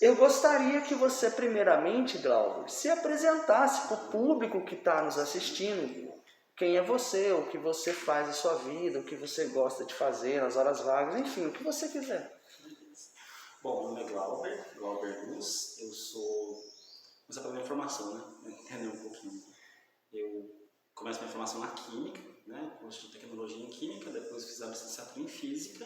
Eu gostaria que você, primeiramente, Glauber, se apresentasse para o público que está nos assistindo. Quem é você, o que você faz na sua vida, o que você gosta de fazer nas horas vagas, enfim, o que você quiser. Bom, meu nome é Glauber Luz, eu sou... Começar pela minha formação, né? Entender um pouquinho. Eu começo minha formação na Química, né? Curso de Tecnologia em Química, depois fiz a licenciatura em Física.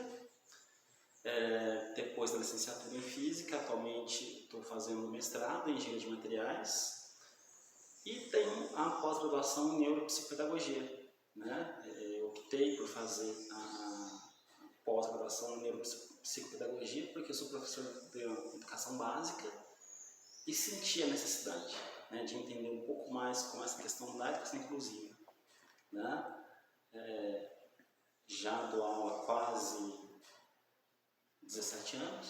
Depois da licenciatura em Física, atualmente estou fazendo mestrado em Engenharia de Materiais e tenho a pós-graduação em Neuropsicopedagogia, né? Eu optei por fazer a pós-graduação em Neuropsicopedagogia porque eu sou professor de educação básica e senti a necessidade, né, de entender um pouco mais como essa questão da educação inclusiva, né? Já dou aula há quase 17 anos,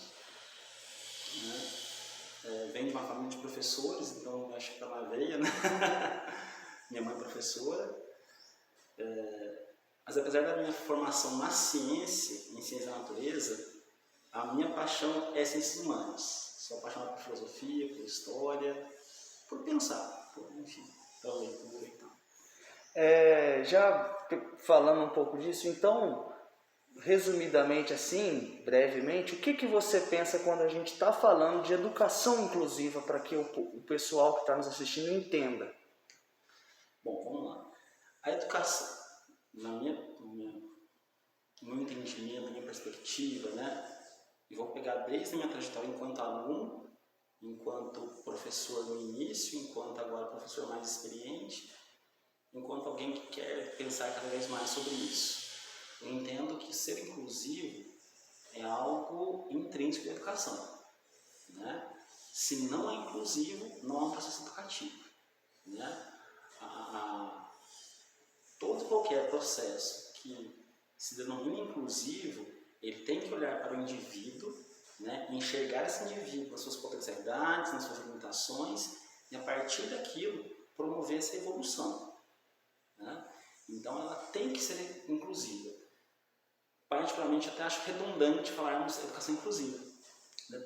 né? Venho de uma família de professores, então acho que está na veia, né? Minha mãe é professora, mas apesar da minha formação na ciência, em ciência da natureza, a minha paixão é ciências humanas. Sou apaixonado por filosofia, por história, por pensar, enfim, pela leitura e tal. Já falando um pouco disso, então, resumidamente assim, brevemente, o que você pensa quando a gente está falando de educação inclusiva para que o pessoal que está nos assistindo entenda? Bom, vamos lá. A educação, no meu entendimento, na minha perspectiva, né? E vou pegar desde a minha trajetória enquanto aluno, enquanto professor no início, enquanto agora professor mais experiente, enquanto alguém que quer pensar cada vez mais sobre isso. Eu entendo que ser inclusivo é algo intrínseco à educação, né? Se não é inclusivo, não é um processo educativo, né? Todo qualquer processo que se denomina inclusivo, ele tem que olhar para o indivíduo, né? Enxergar esse indivíduo nas suas potencialidades, nas suas limitações e a partir daquilo promover essa evolução, né? Então ela tem que ser inclusiva. Particularmente até acho redundante falarmos educação inclusiva, né?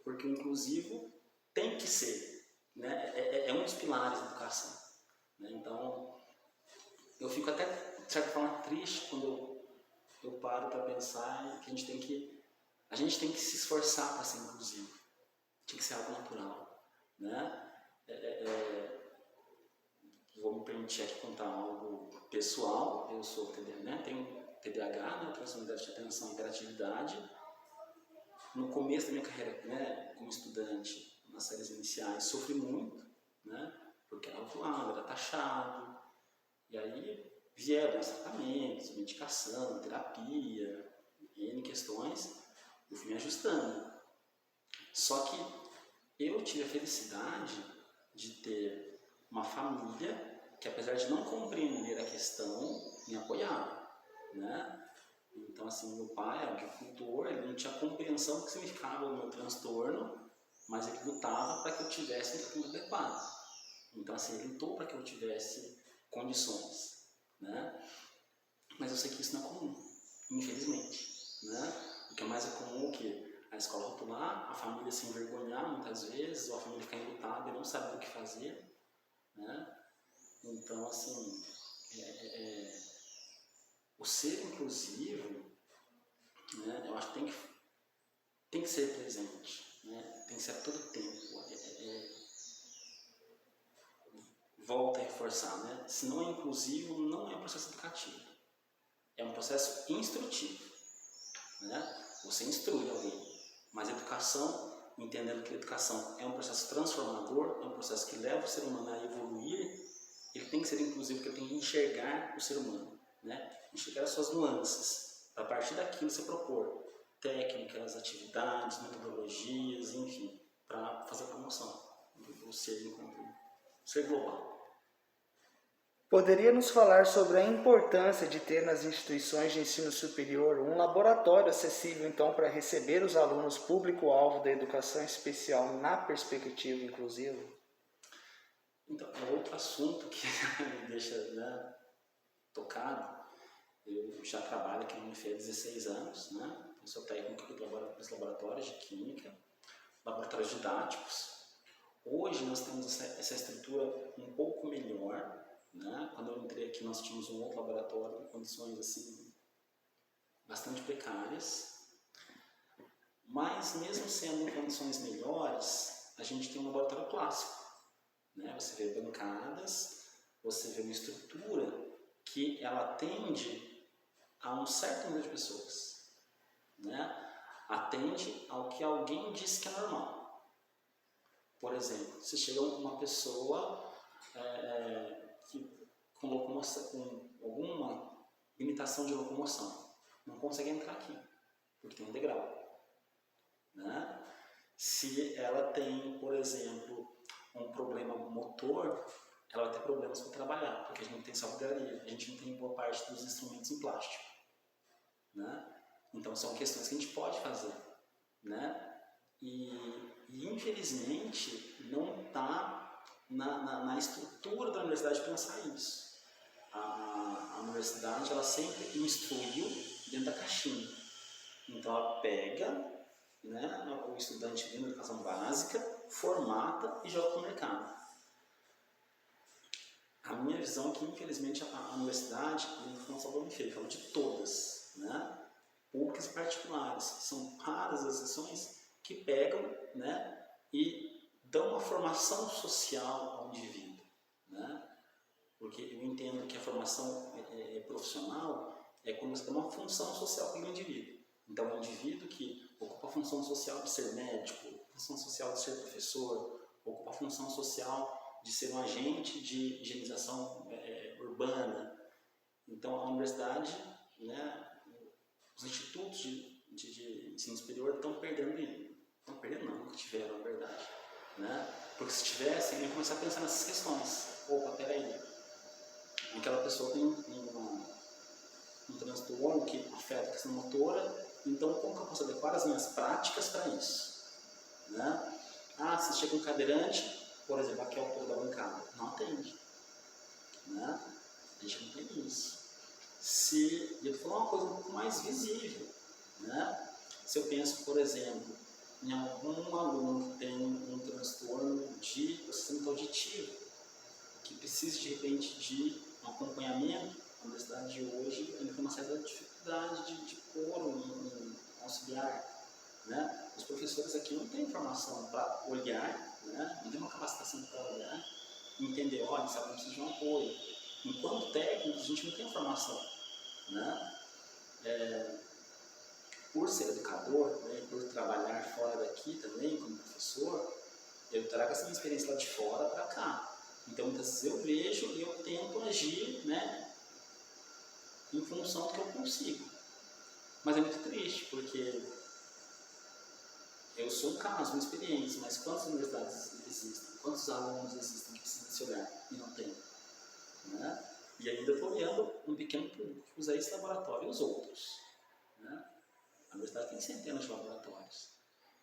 Porque o inclusivo tem que ser, né? É um dos pilares da educação, né? Então eu fico até de certa forma triste quando eu paro para pensar que a gente tem que se esforçar para ser inclusivo, tem que ser algo natural, né? Vou me permitir aqui contar algo pessoal. Eu sou TDAH, né? Tenho TDAH, né? Transtorno de déficit de atenção e hiperatividade. No começo da minha carreira, né, como estudante, nas séries iniciais, sofri muito, né? Porque era autolado, era taxado. E aí vieram os tratamentos, medicação, terapia, N questões, eu fui me ajustando. Só que eu tive a felicidade de ter uma família que, apesar de não compreender a questão, me apoiava, né? Então, assim, meu pai era agricultor, ele não tinha compreensão do que significava o meu transtorno, mas ele lutava para que eu tivesse um tratamento adequado. Então, assim, ele lutou para que eu tivesse condições, né? Mas eu sei que isso não é comum, infelizmente, né? O que é mais é comum é o quê? A escola rotular, a família se envergonhar muitas vezes, ou a família ficar enlutada e não saber o que fazer, né? Então, assim, o ser inclusivo, né, eu acho que tem que ser presente, né? Tem que ser a todo tempo. Volta a reforçar, né? Se não é inclusivo, não é um processo educativo. É um processo instrutivo, né? Você instrui alguém, mas a educação, entendendo que a educação é um processo transformador, é um processo que leva o ser humano a evoluir, ele tem que ser inclusivo, porque ele tem que enxergar o ser humano, né? Enxergar as suas nuances, a partir daquilo você propor técnicas, atividades, metodologias, enfim, para fazer a promoção do ser enquanto ser global. Poderia nos falar sobre a importância de ter nas instituições de ensino superior um laboratório acessível, então, para receber os alunos público-alvo da educação especial na perspectiva inclusiva? Então, é outro assunto que me deixa, né, tocado. Eu já trabalho aqui no IFE há 16 anos, né? Eu sou técnico dos laboratórios de química, laboratórios didáticos. Hoje nós temos essa estrutura um pouco melhor, né? Quando eu entrei aqui nós tínhamos um outro laboratório em condições assim bastante precárias, mas mesmo sendo em condições melhores, a gente tem um laboratório clássico, né? Você vê bancadas, você vê uma estrutura que ela atende a um certo número de pessoas, né? Atende ao que alguém disse que é normal. Por exemplo, se chega uma pessoa com alguma limitação de locomoção, não consegue entrar aqui, porque tem um degrau, né? Se ela tem, por exemplo, um problema motor, ela vai ter problemas para trabalhar, porque a gente não tem só vidraria, a gente não tem boa parte dos instrumentos em plástico, né? Então são questões que a gente pode fazer, né? E infelizmente não está na estrutura da universidade pensar isso. A universidade ela sempre instruiu dentro da caixinha. Então ela pega, né, o estudante dentro da educação básica, formata e joga para o mercado. A minha visão é que infelizmente a universidade, não só do feio, falo de todas, né, públicas e particulares, são raras as exceções que pegam, né, e dão uma formação social ao indivíduo, né? Porque eu entendo que a formação profissional é quando você dá uma função social para o indivíduo. Então, é um indivíduo que ocupa a função social de ser médico, a função social de ser professor, ocupa a função social de ser um agente de higienização urbana. Então, a universidade, né, os institutos de ensino superior estão perdendo isso. Não perderam não, nunca tiveram, na verdade, né? Porque se tivessem, iam começar a pensar nessas questões. Opa, peraí, aquela pessoa tem um transtorno que afeta a questão motora, então como que eu posso adequar as minhas práticas para isso, né? Ah, se chega um cadeirante, por exemplo, aqui é o autor da bancada, não atende, né? A gente não tem isso. E eu estou falando uma coisa um pouco mais visível, né? Se eu penso, por exemplo, em algum aluno que tem um transtorno de processamento auditivo, que precisa de repente de um acompanhamento, a universidade de hoje ele tem uma certa dificuldade de pôr um auxiliar, né? Os professores aqui não têm formação para olhar, né? Não tem uma capacitação para olhar e entender, olha, esse aluno precisa de um apoio. Enquanto técnicos, a gente não tem formação, né? Por ser educador, né, por trabalhar fora daqui também como professor, eu trago essa minha experiência lá de fora para cá. Então, muitas vezes eu vejo e eu tento agir, né, em função do que eu consigo. Mas é muito triste, porque eu sou um caso, uma experiência, mas quantas universidades existem? Quantos alunos existem que precisam desse olhar e não tem? Né? E ainda estou olhando um pequeno público que usa esse laboratório e os outros. Né? A universidade tem centenas de laboratórios.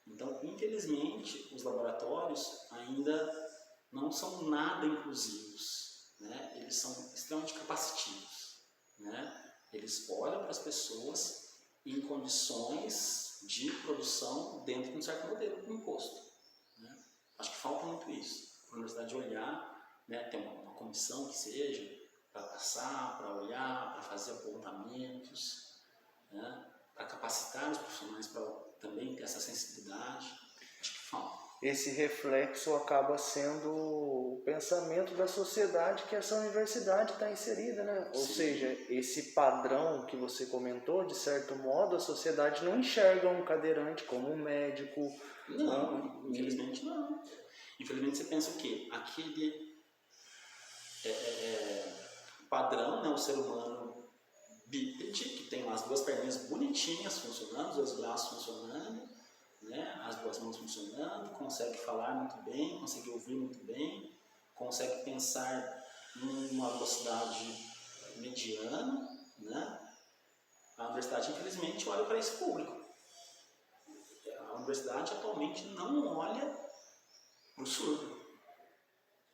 Então, infelizmente, os laboratórios ainda não são nada inclusivos, né? Eles são extremamente capacitivos, né? Eles olham para as pessoas em condições de produção dentro de um certo modelo imposto, né? Acho que falta muito isso. A universidade olhar, né? Ter uma comissão que seja para passar, para olhar, para fazer apontamentos, né? Para capacitar os profissionais para também ter essa sensibilidade. Acho que falta. Esse reflexo acaba sendo o pensamento da sociedade que essa universidade está inserida, né? Ou seja, esse padrão que você comentou, de certo modo, a sociedade não enxerga um cadeirante como um médico. Não, infelizmente não. Infelizmente você pensa o quê? Aquele padrão, né, o ser humano bípede, que tem lá as duas perninhas bonitinhas funcionando, os dois braços funcionando, né, as duas mãos funcionando, consegue falar muito bem, consegue ouvir muito bem, consegue pensar numa velocidade mediana, né? A universidade, infelizmente, olha para esse público. A universidade atualmente não olha para o surdo,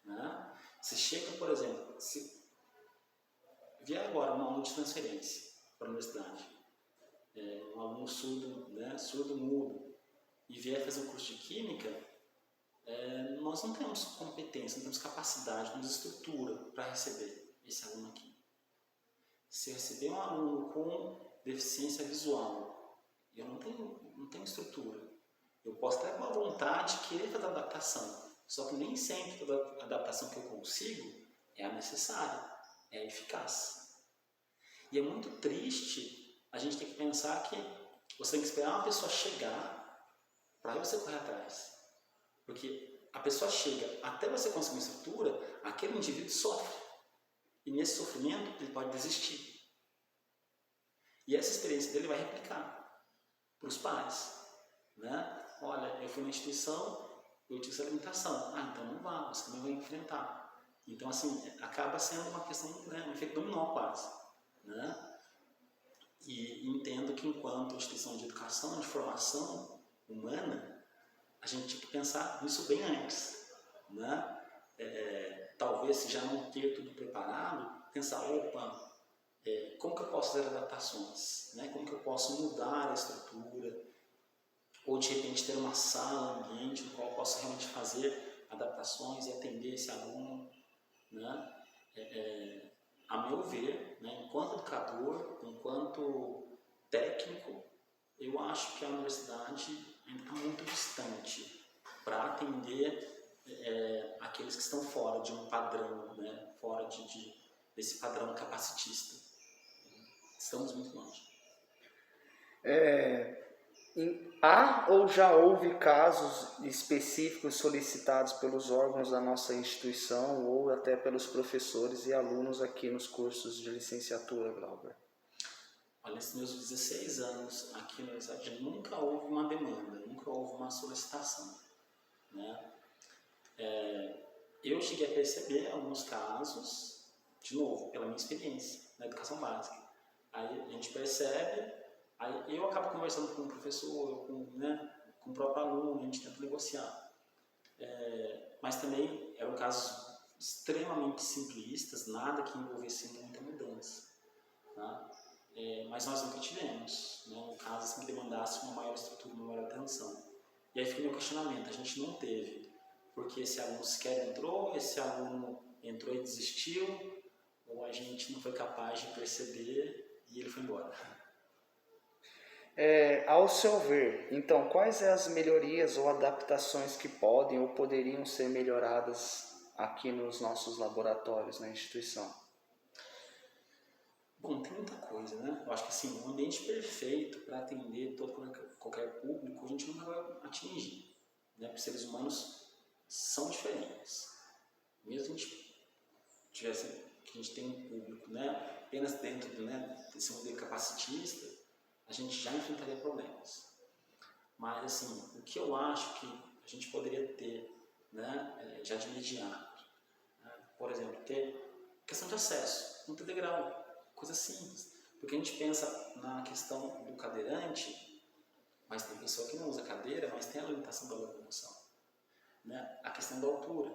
né? Se chega, por exemplo, se vier agora uma aula de transferência para a universidade, um aluno surdo, né, surdo-mudo, e vier fazer um curso de Química, nós não temos competência, não temos capacidade, não temos estrutura para receber esse aluno aqui. Se eu receber um aluno com deficiência visual, eu não tenho estrutura. Eu posso ter uma vontade de querer fazer adaptação, só que nem sempre toda adaptação que eu consigo é a necessária, é a eficaz. E é muito triste a gente ter que pensar que você tem que esperar uma pessoa chegar para você correr atrás. Porque a pessoa chega, até você conseguir uma estrutura, aquele indivíduo sofre. E nesse sofrimento ele pode desistir. E essa experiência dele vai replicar para os pais. Né? Olha, eu fui na instituição, eu tive essa limitação. Então não vá, você também vai enfrentar. Então, assim, acaba sendo uma questão, né, um efeito dominó quase. Né? E entendo que enquanto instituição de educação, de formação humana, a gente tinha que pensar nisso bem antes. Né? Talvez, se já não ter tudo preparado, pensar, opa, como que eu posso fazer adaptações? Né? Como que eu posso mudar a estrutura? Ou de repente ter uma sala, um ambiente no qual eu posso realmente fazer adaptações e atender esse aluno. Né? A meu ver, né, enquanto educador, enquanto técnico, eu acho que a universidade ainda está muito distante para atender aqueles que estão fora de um padrão, né, fora desse padrão capacitista. Estamos muito longe. Há ou já houve casos específicos solicitados pelos órgãos da nossa instituição ou até pelos professores e alunos aqui nos cursos de licenciatura, Glauber? Olha, nesses meus 16 anos aqui na universidade nunca houve uma demanda, nunca houve uma solicitação. Né? Eu cheguei a perceber alguns casos, de novo, pela minha experiência na educação básica. Aí a gente percebe, aí eu acabo conversando com o professor, com o próprio aluno, a gente tenta negociar. Mas também eram casos extremamente simplistas, nada que envolvesse muita mudança. Tá? Mas nós nunca tivemos, né, um caso assim, que demandasse uma maior estrutura, uma maior atenção. E aí fica o meu questionamento, a gente não teve, porque esse aluno sequer entrou, esse aluno entrou e desistiu, ou a gente não foi capaz de perceber e ele foi embora. Ao seu ver, então, quais as melhorias ou adaptações que podem ou poderiam ser melhoradas aqui nos nossos laboratórios na instituição? Bom, tem muita coisa, né? Eu acho que assim, um ambiente perfeito para atender qualquer público a gente nunca vai atingir. Né? Porque seres humanos são diferentes. Mesmo que a gente tem um público, né, apenas dentro desse modelo capacitista, a gente já enfrentaria problemas. Mas assim, o que eu acho que a gente poderia ter, né, já de imediato, né? Por exemplo, ter questão de acesso, não ter degrau. Coisa simples, porque a gente pensa na questão do cadeirante, mas tem pessoa que não usa cadeira, mas tem a limitação da locomoção. Né? A questão da altura,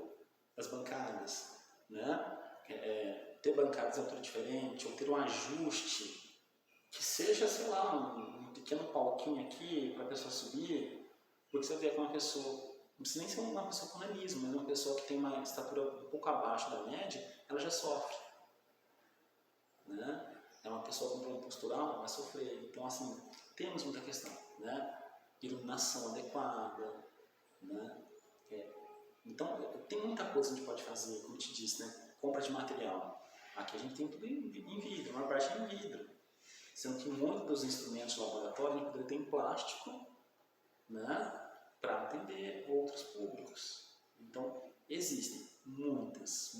das bancadas, né? Ter bancadas de altura diferente, ou ter um ajuste, que seja, sei lá, um pequeno palquinho aqui para a pessoa subir, porque você vê que uma pessoa, não precisa nem ser uma pessoa com nanismo, mas uma pessoa que tem uma estatura um pouco abaixo da média, ela já sofre. Né? É uma pessoa com problema postural, vai sofrer. Então, assim, temos muita questão, né? Iluminação adequada, né? Então, tem muita coisa que a gente pode fazer, como eu te disse, né? Compra de material. Aqui a gente tem tudo em vidro, a maior parte é em vidro. Sendo que muitos dos instrumentos do laboratório a gente poderia ter em plástico, né? Para atender outros públicos. Então, existem muitas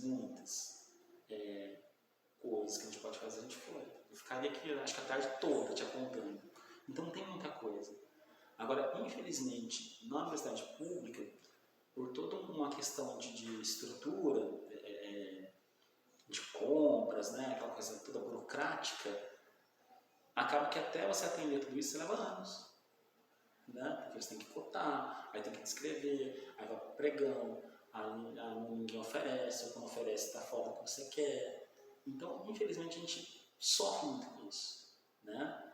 coisas que a gente pode fazer, a gente foi. Eu ficaria aqui, acho que a tarde toda te apontando. Então tem muita coisa. Agora, infelizmente, na universidade pública, por toda uma questão de estrutura, de compras, né, aquela coisa toda burocrática, acaba que até você atender tudo isso, você leva anos. Né? Porque você tem que cotar, aí tem que descrever, aí vai para o pregão, aí ninguém oferece, ou quando oferece está fora do que você quer. Então, infelizmente, a gente sofre muito com isso. Né?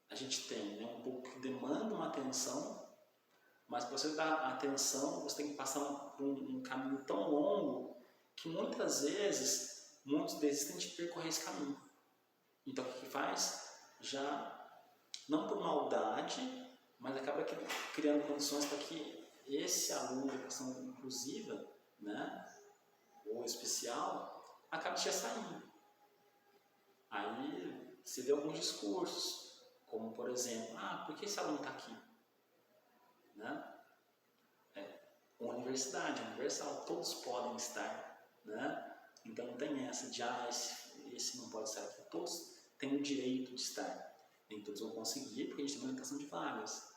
a gente tem, né, um pouco que demanda uma atenção, mas para você dar atenção, você tem que passar por um caminho tão longo que muitas vezes, muitos desistem de percorrer esse caminho. Então, o que faz? Já, não por maldade, mas acaba criando condições para que esse aluno de educação inclusiva, né, ou especial, acabe já saindo. Aí, você vê alguns discursos, como, por exemplo, por que esse aluno está aqui? Né? Uma universidade, é universal, todos podem estar, né? Então não tem essa de, esse não pode estar aqui, todos têm o direito de estar. Nem todos vão conseguir, porque a gente tem uma limitação de vagas,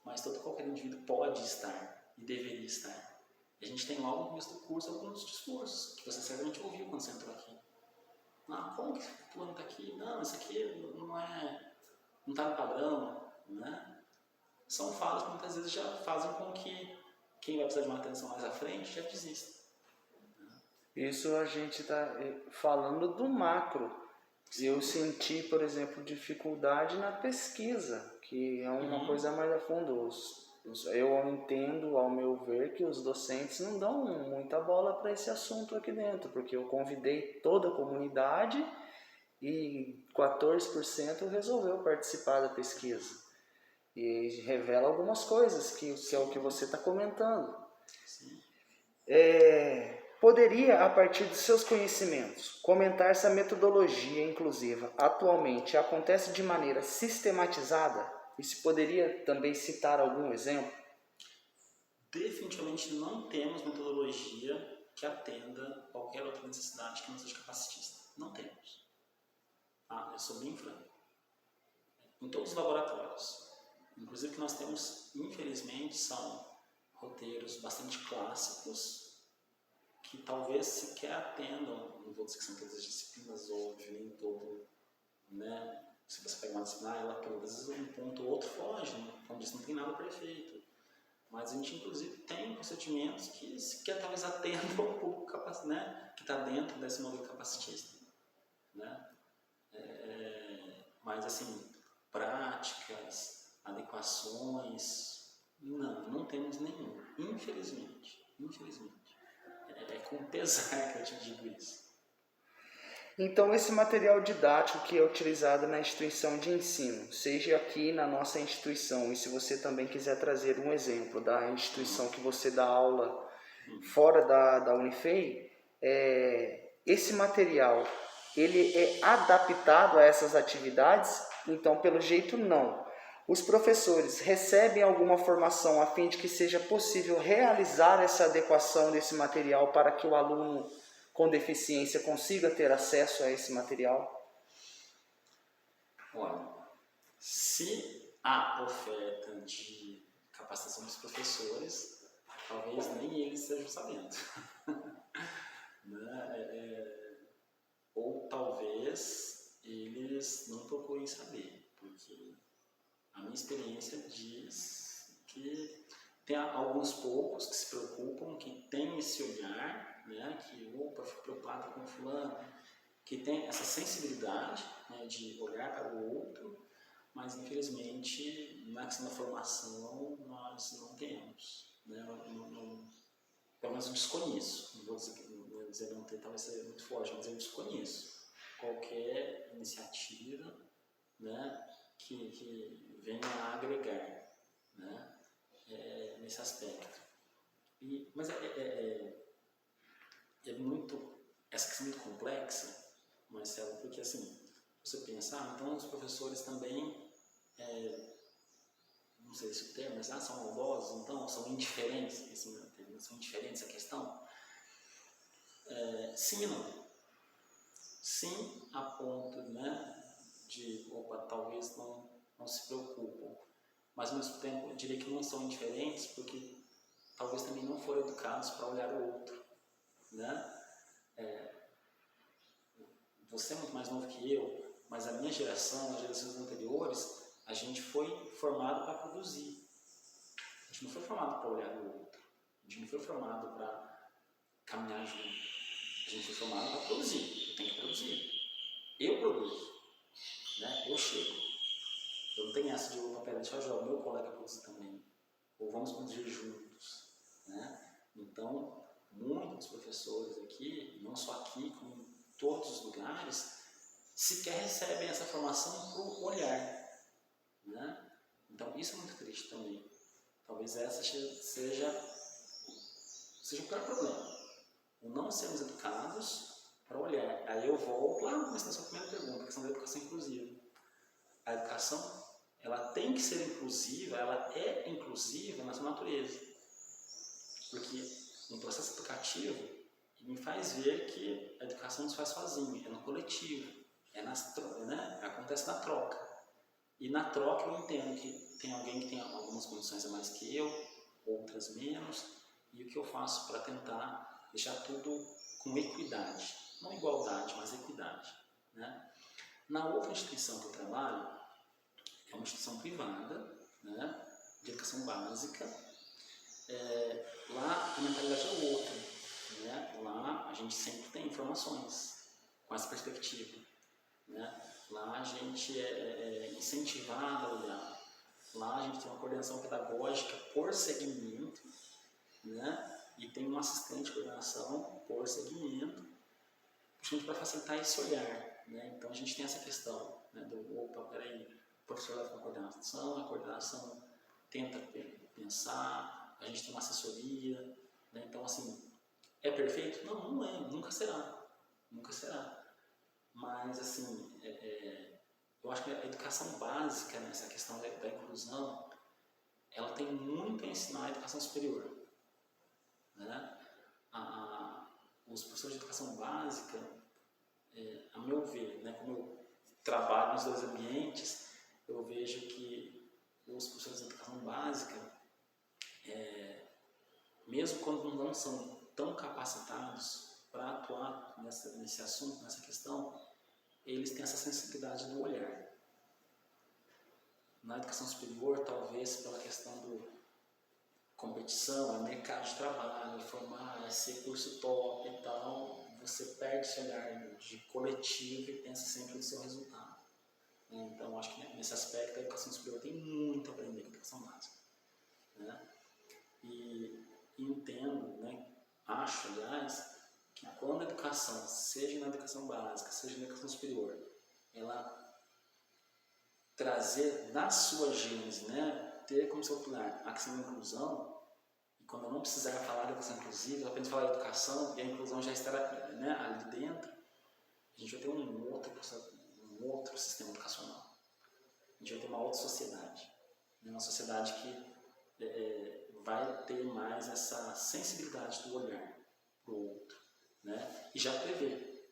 mas qualquer indivíduo pode estar e deveria estar. E a gente tem logo no começo do curso alguns discursos que você certamente ouviu quando você entrou aqui. Como que o fulano está aqui? Não, isso aqui não está no padrão, né? São falas que muitas vezes já fazem com que quem vai precisar de uma atenção mais à frente já desista. Isso a gente está falando do macro. Eu senti, por exemplo, dificuldade na pesquisa, que é uma coisa mais a fundo. Eu entendo, ao meu ver, que os docentes não dão muita bola para esse assunto aqui dentro, porque eu convidei toda a comunidade e 14% resolveu participar da pesquisa. E revela algumas coisas, que é o que você está comentando. Sim. Poderia, a partir dos seus conhecimentos, comentar se a metodologia inclusiva atualmente acontece de maneira sistematizada? E se poderia também citar algum exemplo? Definitivamente não temos metodologia que atenda qualquer outra necessidade que não seja capacitista. Não temos. Eu sou bem franco. Em todos os laboratórios. Inclusive que nós temos, infelizmente, são roteiros bastante clássicos que talvez sequer atendam, não vou dizer que são todas as disciplinas, óbvio, nem todo, né? Se você pega uma disciplina, ela toda, às vezes um ponto ou outro foge, como disse, não tem nada perfeito. Mas a gente, inclusive, tem procedimentos que sequer talvez atendam um pouco, né? Que está dentro desse modelo capacitista, né? Mas, assim, práticas, adequações, não temos nenhum, infelizmente. É com pesar que eu te digo isso. Então, esse material didático que é utilizado na instituição de ensino, seja aqui na nossa instituição, e se você também quiser trazer um exemplo da instituição que você dá aula fora da Unifei, esse material, ele é adaptado a essas atividades? Então, pelo jeito, não. Os professores recebem alguma formação a fim de que seja possível realizar essa adequação desse material para que o aluno com deficiência consiga ter acesso a esse material? Olha, se há oferta de capacitação dos professores, talvez nem eles estejam sabendo. Né? Ou talvez eles não procurem saber, porque a minha experiência diz que tem alguns poucos que se preocupam, que têm esse olhar, né, que, fico preocupado com fulano, que tem essa sensibilidade, né, de olhar para o outro, mas infelizmente na questão da formação nós não temos, né, pelo menos eu desconheço, não vou dizer não ter, talvez seja muito forte, mas eu desconheço qualquer iniciativa, né, que venha a agregar, né, nesse aspecto. Mas essa questão é muito complexa, Marcelo, porque assim, você pensar, então os professores também, não sei se o termo, mas são maldosos, então são indiferentes, são indiferentes à questão? Sim e não. Sim, a ponto, né, de, talvez não se preocupam, mas ao mesmo tempo eu diria que não são indiferentes porque talvez também não foram educados para olhar o outro, né? Você é muito mais novo que eu, mas a minha geração, as gerações anteriores, a gente foi formado para produzir. A gente não foi formado para olhar o outro. A gente não foi formado para caminhar junto. A gente foi formado para produzir. Eu tenho que produzir. Eu produzo. né? Eu chego. Eu não tenho essa de, opa, pera, deixa eu ajudar o meu colega a produzir também. Ou vamos produzir juntos, né? Então, muitos professores aqui, não só aqui, como em todos os lugares, sequer recebem essa formação por olhar, né? Então, isso é muito triste também. Talvez essa seja o pior problema. O não sermos educados para olhar. Aí eu volto lá no começo da sua primeira pergunta, a questão da educação inclusiva. A educação, ela tem que ser inclusiva, ela é inclusiva na sua natureza. Porque no processo educativo, me faz ver que a educação não se faz sozinha, é no coletivo, né? Acontece na troca. E na troca eu entendo que tem alguém que tem algumas condições a mais que eu, outras menos, e o que eu faço para tentar deixar tudo com equidade, não igualdade, mas equidade, né? Na outra instituição que eu trabalho, é uma instituição privada, né, de educação básica, lá a mentalidade é outra, né? Lá a gente sempre tem informações com essa perspectiva, né? Lá a gente é incentivado a olhar. Lá a gente tem uma coordenação pedagógica por segmento, né? E tem um assistente de coordenação por segmento, justamente para facilitar esse olhar, né? Então a gente tem essa questão, né, do, opa, peraí, o professor leva para a coordenação tenta pensar, a gente tem uma assessoria, né? Então assim, é perfeito? Não, não é, nunca será, nunca será. Mas assim, eu acho que a educação básica, nessa questão da inclusão, ela tem muito a ensinar a educação superior, né? Os professores de educação básica, a meu ver, né, como eu trabalho nos dois ambientes, eu vejo que os professores de educação básica, mesmo quando não são tão capacitados para atuar nesse assunto, nessa questão, eles têm essa sensibilidade do olhar. Na educação superior, talvez pela questão do competição, mercado de trabalho, formar, ser curso top e tal, você perde esse olhar de coletivo e pensa sempre no seu resultado. Então, acho que nesse aspecto a educação superior tem muito a aprender com a educação básica, né? E entendo, né, acho, aliás, que quando a educação, seja na educação básica, seja na educação superior, ela trazer na sua gênese, né, ter como seu pilar a questão da inclusão, e quando eu não precisar falar da educação inclusiva, eu apenas falar da educação e a inclusão já estará, né, ali dentro, a gente vai ter um outro sistema educacional. A gente vai ter uma outra sociedade. Uma sociedade que vai ter mais essa sensibilidade do olhar para o outro, né? E já prever,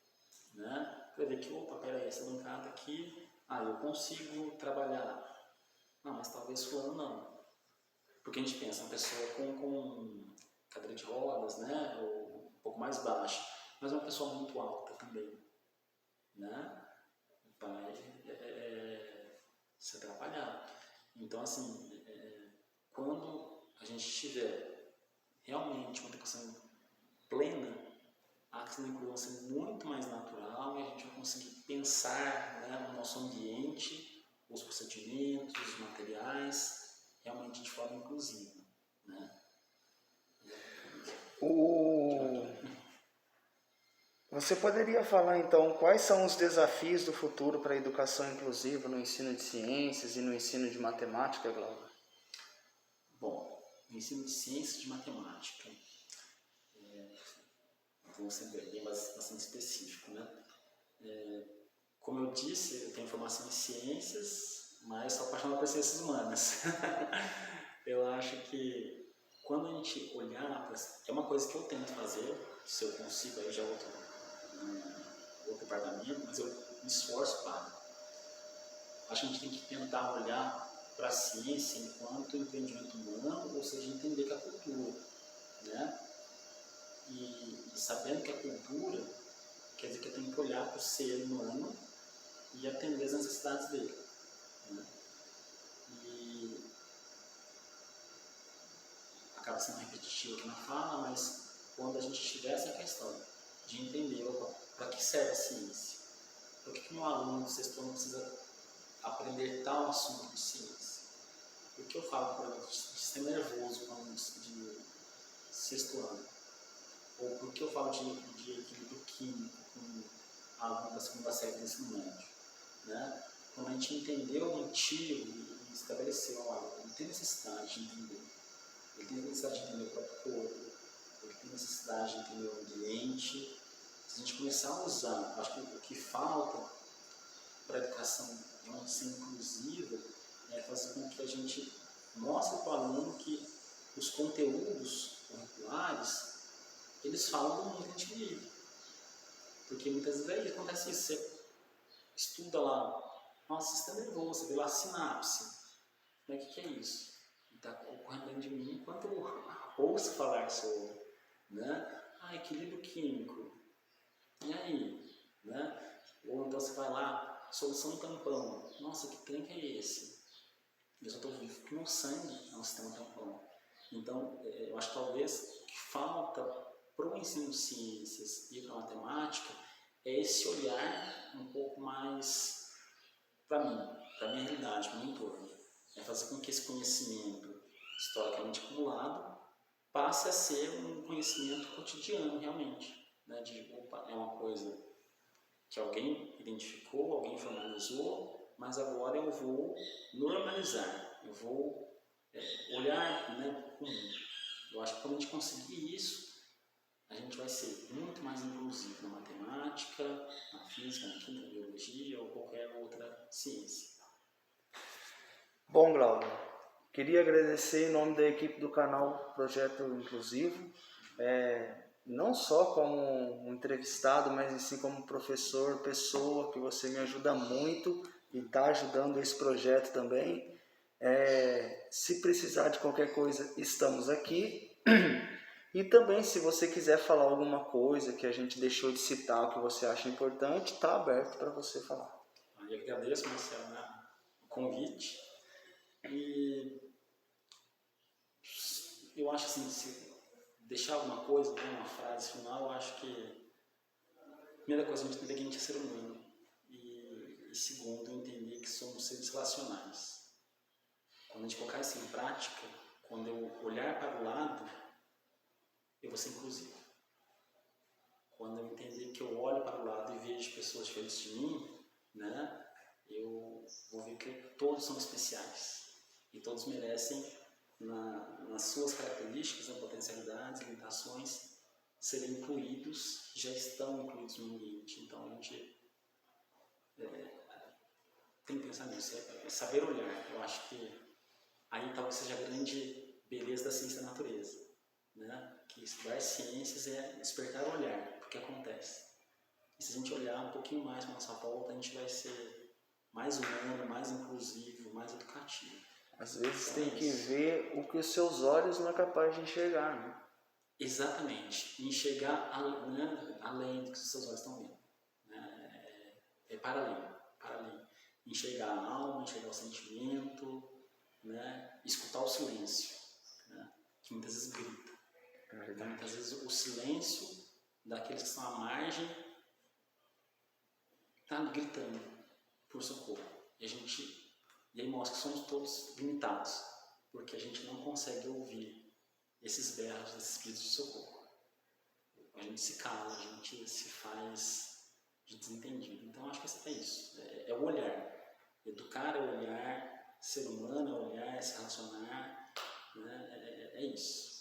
né? Prever que, opa, peraí, essa bancada aqui, eu consigo trabalhar. Não, mas talvez fulano não. Porque a gente pensa, uma pessoa com cadeira de rodas, né? Ou um pouco mais baixa, mas uma pessoa muito alta também, né? Vai se atrapalhar. Então, assim, quando a gente tiver realmente uma educação plena, a questão da inclusão vai ser muito mais natural e a gente vai conseguir pensar, né, no nosso ambiente, os procedimentos, os materiais, realmente de forma inclusiva, né? Você poderia falar então quais são os desafios do futuro para a educação inclusiva no ensino de ciências e no ensino de matemática, Glauber? Bom, no ensino de ciências e de matemática, vou ser bem bastante específico, né? Como eu disse, eu tenho formação em ciências, mas sou apaixonado por ciências humanas. Eu acho que quando a gente olhar, é uma coisa que eu tento fazer, se eu consigo, aí já outro departamento, mas eu me esforço para. Acho que a gente tem que tentar olhar para a ciência enquanto empreendimento humano, ou seja, entender que a cultura, né? E sabendo que a cultura quer dizer que eu tenho que olhar para o ser humano e atender as necessidades dele, né? E acaba sendo repetitivo aqui na fala, mas quando a gente tiver essa questão de entender para que serve a ciência, por que meu aluno do sexto ano precisa aprender tal assunto de ciência? Por que eu falo, por exemplo, de sistema nervoso quando de sexto ano? Ou por que eu falo de equilíbrio químico com aluno da segunda série do ensino médio? Né? Quando a gente entendeu o motivo e estabeleceu, olha, ele tem necessidade de entender. Ele tem necessidade de entender o próprio corpo, ele tem necessidade de entender o ambiente. Se a gente começar a usar, acho que o que falta para a educação ser inclusiva é fazer com que a gente mostre para o aluno que os conteúdos curriculares, eles falam do mundo que a gente vive. Porque muitas vezes acontece isso, você estuda lá, nossa, sistema nervoso, você vê lá sinapse. Mas o que é isso? Está ocorrendo dentro de mim enquanto eu ouço falar sobre. Né? Equilíbrio químico. E aí? Né? Ou então você vai lá, solução em tampão. Nossa, que trem que é esse? Eu só estou vivo porque meu sangue é um sistema tampão. Então, eu acho que talvez o que falta para o ensino de ciências e para a matemática é esse olhar um pouco mais para mim, para a minha realidade, para o meu entorno. É fazer com que esse conhecimento historicamente acumulado passe a ser um conhecimento cotidiano realmente. Né? De, opa, é uma coisa que alguém identificou, alguém formalizou, mas agora eu vou normalizar, eu vou olhar, né, comum. Eu acho que quando a gente conseguir isso, a gente vai ser muito mais inclusivo na matemática, na física, na química, na biologia ou qualquer outra ciência. Bom, Glauber, queria agradecer em nome da equipe do canal Projeto Inclusivo, não só como um entrevistado, mas sim como professor, pessoa, que você me ajuda muito e está ajudando esse projeto também. Se precisar de qualquer coisa, estamos aqui. E também, se você quiser falar alguma coisa que a gente deixou de citar, o que você acha importante, está aberto para você falar. Eu agradeço, Marcelo, né, o convite. E eu acho assim, se deixar alguma coisa, né, uma frase final, eu acho que a primeira coisa a gente entender que a gente é ser humano. E segundo, entender que somos seres relacionais. Quando a gente colocar isso em prática, quando eu olhar para o lado, eu vou ser inclusivo. Quando eu entender que eu olho para o lado e vejo pessoas diferentes de mim, né, eu vou ver que todos são especiais. E todos merecem, nas suas características, nas potencialidades, limitações, serem incluídos, já estão incluídos no ambiente. Então a gente tem que pensar nisso, é saber olhar. Eu acho que aí talvez seja a grande beleza da ciência da natureza. Né? Que estudar ciências é despertar o olhar, porque acontece. E se a gente olhar um pouquinho mais para a nossa volta, a gente vai ser mais humano, mais inclusivo, mais educativo. Às vezes tem que ver o que os seus olhos não é capaz de enxergar, né? Exatamente. Enxergar além do que os seus olhos estão vendo. Né? Para além. Enxergar a alma, enxergar o sentimento, né? Escutar o silêncio, né? Que muitas vezes grita. Então, muitas vezes o silêncio daqueles que estão à margem está gritando por socorro. E aí mostra que somos todos limitados, porque a gente não consegue ouvir esses berros, esses pedidos de socorro. A gente se cala, a gente se faz de desentendido. Então acho que é isso, é o olhar. Educar é o olhar, ser humano é o olhar, é se relacionar, né? É isso.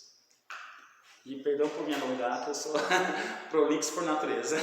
E perdão por me alongar, que eu sou prolixo por natureza.